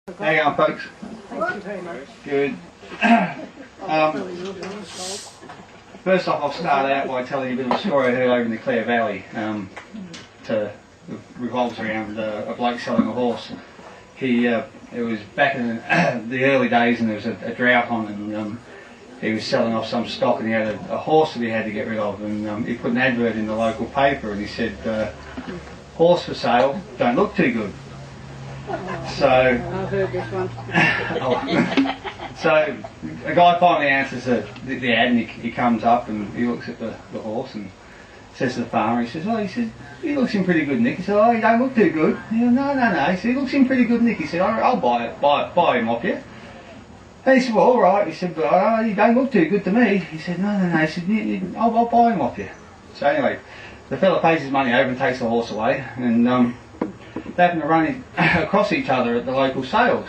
How you going, folks? Thank you very much. Good. First off, I'll start out by telling you a bit of a story I heard over in the Clare Valley. It revolves around a bloke selling a horse. It was back in the early days, and there was a drought on, and he was selling off some stock, and he had a horse that he had to get rid of, and he put an advert in the local paper, and he said, "Horse for sale, don't look too good." So I've heard this one. So a guy finally answers the ad, and he comes up and he looks at the horse and says to the farmer, he says, "He looks in pretty good, Nick." He said, "Oh, he don't look too good." He said, No. He said, "He looks in pretty good, Nick." He said, "I'll buy him off you." And he said, "Well, all right." He said, "But he don't look too good to me." He said, No. He said, I'll buy him off you." So anyway, the fella pays his money over and takes the horse away, and they happen to run across each other at the local sales.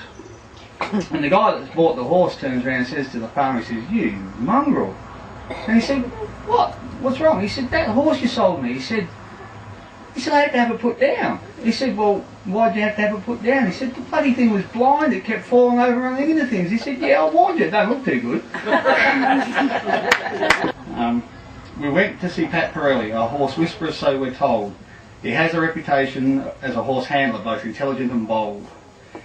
And the guy that's bought the horse turns around and says to the farmer, he says, "You mongrel." And he said, "What? What's wrong?" He said, "That horse you sold me." He said, "I had to have it put down." He said, "Well, why'd you have to have it put down?" He said, "The bloody thing was blind, it kept falling over and running into things." He said, "Yeah, I warned you, it don't look too good." We went to see Pat Pirelli, a horse whisperer, so we're told. He has a reputation as a horse handler, both intelligent and bold.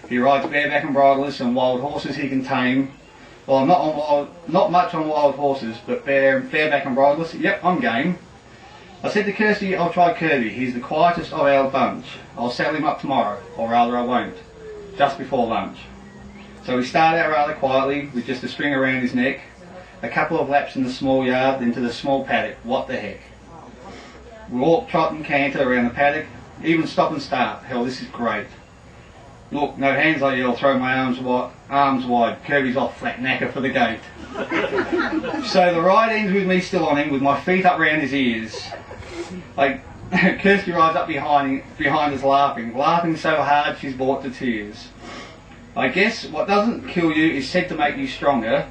He rides bareback and bridleless, and wild horses he can tame. Well, I'm not much on wild horses, but bareback and bridleless, yep, I'm game. I said to Kirsty, I'll try Kirby. He's the quietest of our bunch. I'll saddle him up tomorrow, or rather I won't, just before lunch. So we start out rather quietly, with just a string around his neck, a couple of laps in the small yard, then to the small paddock. What the heck? We walk, trot and canter around the paddock, even stop and start. Hell, this is great. Look, no hands, I yell, throw my arms wide. Kirby's off, flat knacker for the gate. So the ride ends with me still on him, with my feet up round his ears. Kirsty rides up behind us laughing so hard she's brought to tears. I guess what doesn't kill you is said to make you stronger,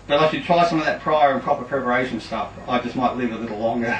but I should try some of that prior and proper preparation stuff. I just might live a little longer.